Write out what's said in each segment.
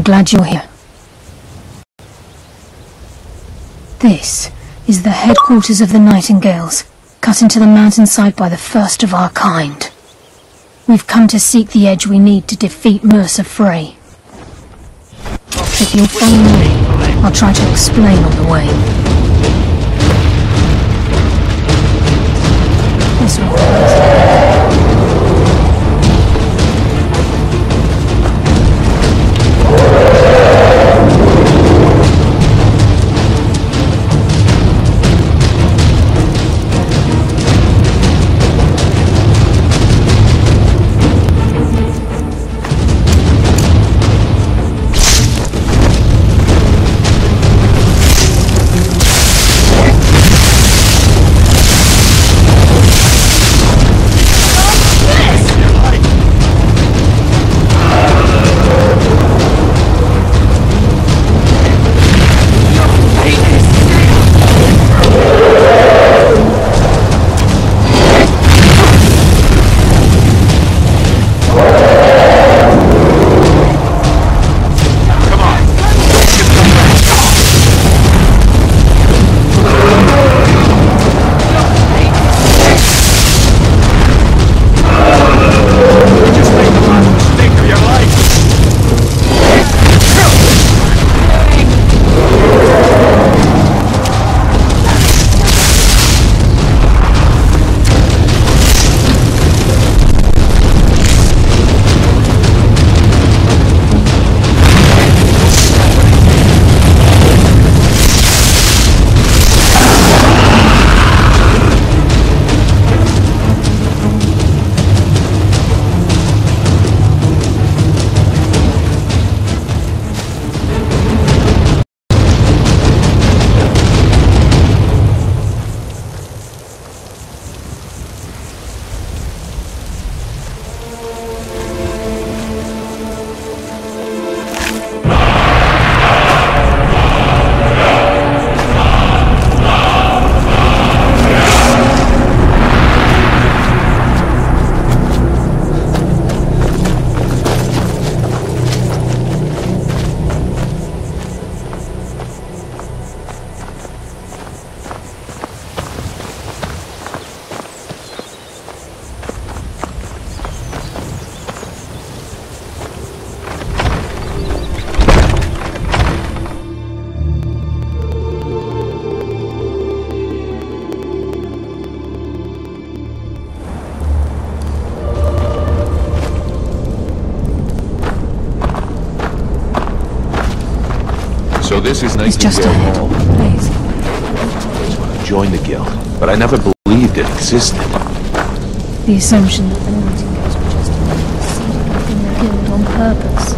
glad you're here. This is the headquarters of the Nightingales, cut into the mountainside by the first of our kind. We've come to seek the edge we need to defeat Mercer Frey. If you'll follow me, I'll try to explain on the way. This way. So this is He's just ahead. Hall. Please. I always want to join the guild, but I never believed it existed. The assumption that the Nightingales were just seated within the guild on purpose.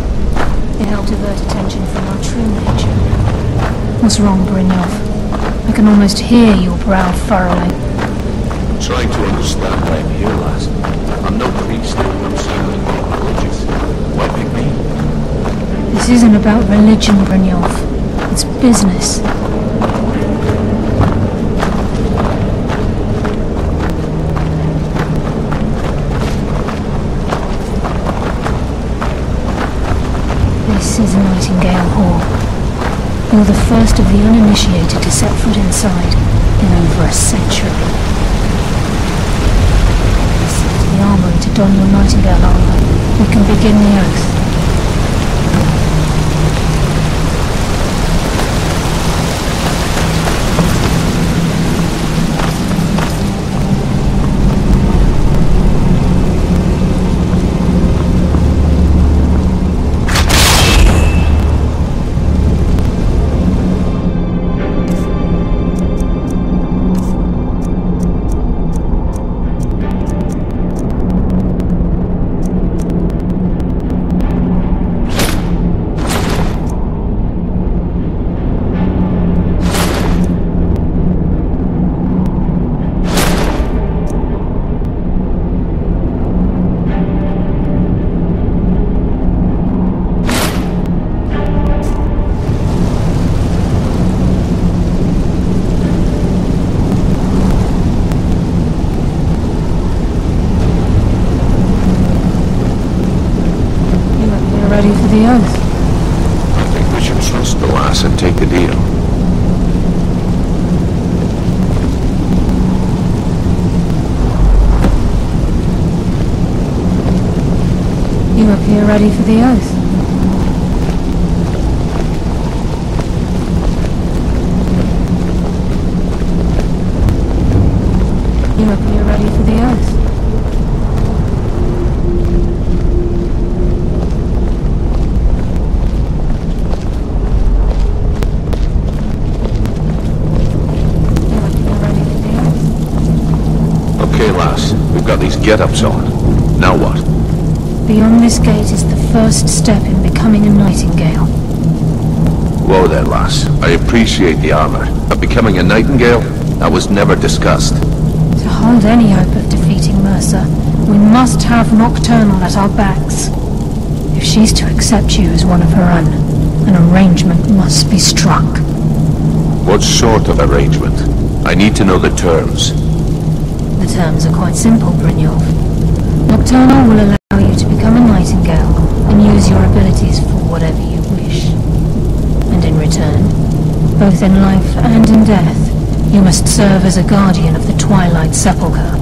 It helped divert attention from our true nature. What's wrong, Brynjolf? I can almost hear your brow furrowing. I'm trying to understand why I'm here, lass. I'm no priest. I'm simply religious. Why pick me? This isn't about religion, Brynjolf. It's business. This is Nightingale Hall. You're the first of the uninitiated to set foot inside in over a century. Set the armory to don your Nightingale armor. We can begin the oath. Ready for the oath? trust the lass and take the deal? You appear ready for the oath. You appear ready for the oath. Okay, lass. We've got these get-ups on. Now what? Beyond this gate is the first step in becoming a Nightingale. Whoa there, lass. I appreciate the armor, but becoming a Nightingale? That was never discussed. To hold any hope of defeating Mercer, we must have Nocturnal at our backs. If she's to accept you as one of her own, an arrangement must be struck. What sort of arrangement? I need to know the terms. The terms are quite simple, Brynjolf. Nocturnal will allow you to become a Nightingale and use your abilities for whatever you wish. And in return, both in life and in death, you must serve as a guardian of the Twilight Sepulchre.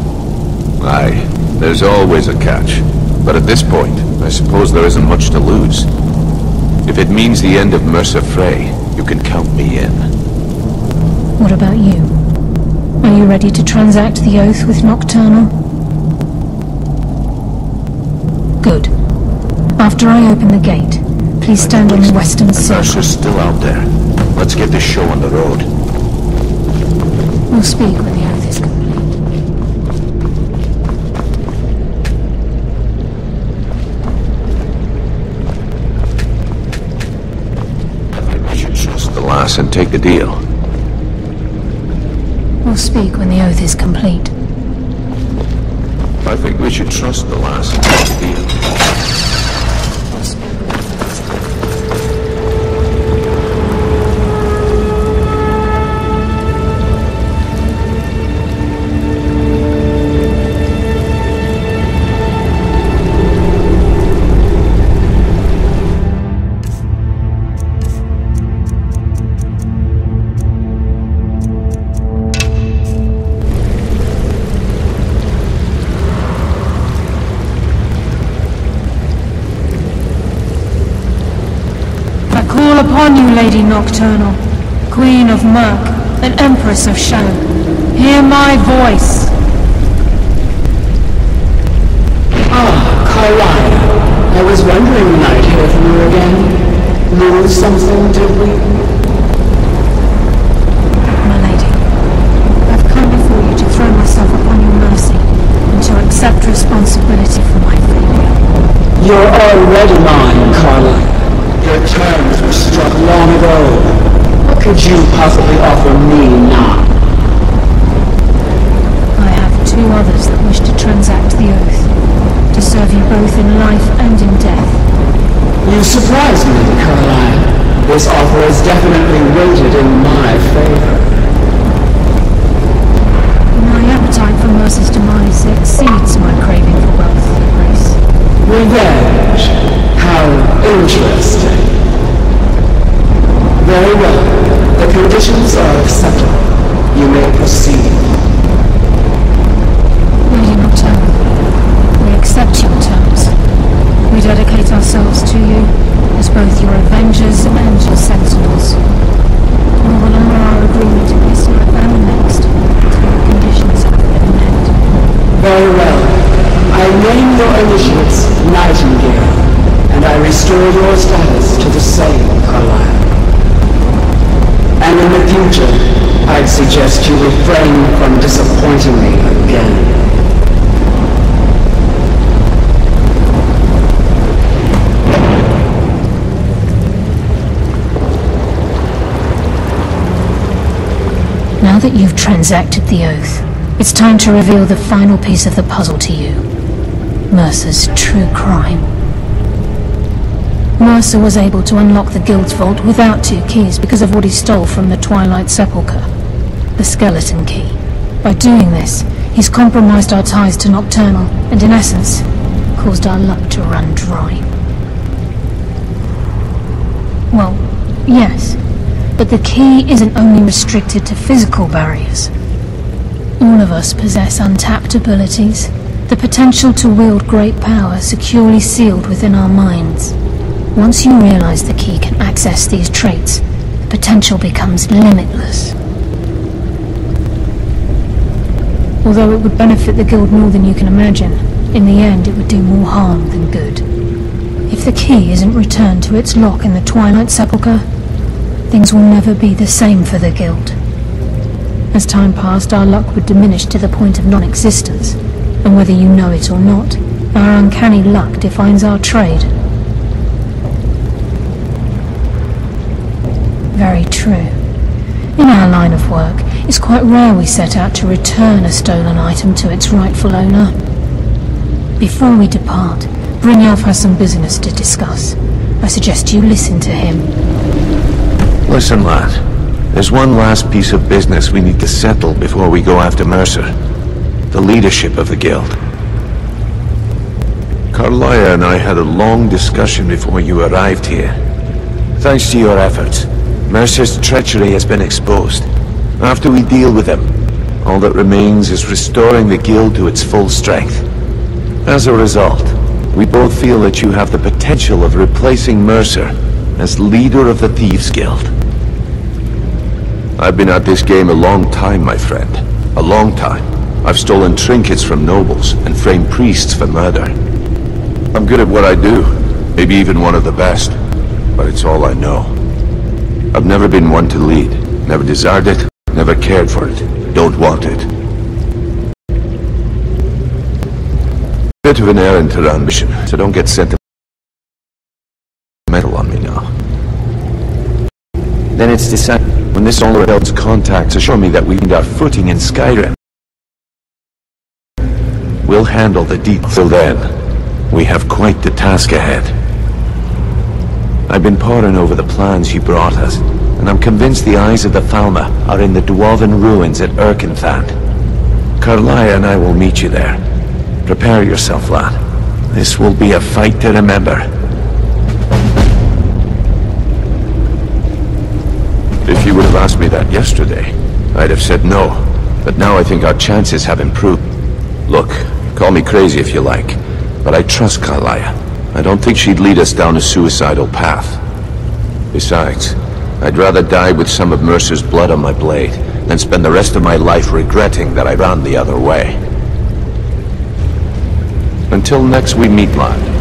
Aye, there's always a catch. But at this point, I suppose there isn't much to lose. If it means the end of Mercer Frey, you can count me in. What about you? Are you ready to transact the oath with Nocturnal? Good. After I open the gate, please stand on the western circle. Mercer's still out there. Let's get this show on the road. We'll speak when the oath is complete. I think we should trust the lass and take the deal. We'll speak when the oath is complete. I think we should trust the lass and take the deal. We'll speak when the oath is complete. Call upon you, Lady Nocturnal, Queen of Murk, and Empress of Shan. Hear my voice! Carlisle. I was wondering when I'd hear from you again. Lose something, did we? My lady, I've come before you to throw myself upon your mercy, and to accept responsibility for my failure. You're already mine, Carlisle. Your terms were struck long ago. What could you possibly offer me now? I have two others that wish to transact the oath, to serve you both in life and in death. You surprise me, Carlisle. This offer is definitely weighted in my favor. My appetite for Mercer's demise exceeds my craving for wealth, Grace. Revenge. How interesting. Very well. The conditions are acceptable. You may proceed. Lady Nocturnal, we accept your terms. We dedicate ourselves to you as both your avengers and your sentinels. We will honor our agreement in this life and the next, until the conditions have been met. Very well. I name your initiates Nightingale, and I restore your status to the same, Carlisle. And in the future, I'd suggest you refrain from disappointing me again. Now that you've transacted the oath, it's time to reveal the final piece of the puzzle to you. Mercer's true crime. Mercer was able to unlock the Guild's vault without two keys because of what he stole from the Twilight Sepulchre, the skeleton key. By doing this, he's compromised our ties to Nocturnal, and in essence, caused our luck to run dry. Well, Yes, but the key isn't only restricted to physical barriers. All of us possess untapped abilities, the potential to wield great power securely sealed within our minds. Once you realize the key can access these traits, the potential becomes limitless. Although it would benefit the guild more than you can imagine, in the end it would do more harm than good. If the key isn't returned to its lock in the Twilight Sepulchre, things will never be the same for the guild. As time passed, our luck would diminish to the point of non-existence, and whether you know it or not, our uncanny luck defines our trade. Very true. In our line of work, it's quite rare we set out to return a stolen item to its rightful owner. Before we depart, Brynjolf has some business to discuss. I suggest you listen to him. Listen, lad. There's one last piece of business we need to settle before we go after Mercer. The leadership of the guild. Carlia and I had a long discussion before you arrived here. Thanks to your efforts, Mercer's treachery has been exposed. After we deal with him, all that remains is restoring the guild to its full strength. As a result, we both feel that you have the potential of replacing Mercer as leader of the Thieves' Guild. I've been at this game a long time, my friend. A long time. I've stolen trinkets from nobles and framed priests for murder. I'm good at what I do, maybe even one of the best, but it's all I know. I've never been one to lead, never desired it, never cared for it, don't want it. Bit of an errand around mission, so don't get sentimental on me now. Then it's decided, when this all builds contacts assure me that we find our footing in Skyrim. We'll handle the details. Till then, we have quite the task ahead. I've been poring over the plans you brought us, and I'm convinced the eyes of the Falmer are in the dwarven ruins at Erkenthand. Carlia and I will meet you there. Prepare yourself, lad. This will be a fight to remember. If you would have asked me that yesterday, I'd have said no. But now I think our chances have improved. Look, call me crazy if you like, but I trust Carlia. I don't think she'd lead us down a suicidal path. Besides, I'd rather die with some of Mercer's blood on my blade than spend the rest of my life regretting that I ran the other way. Until next we meet, lad.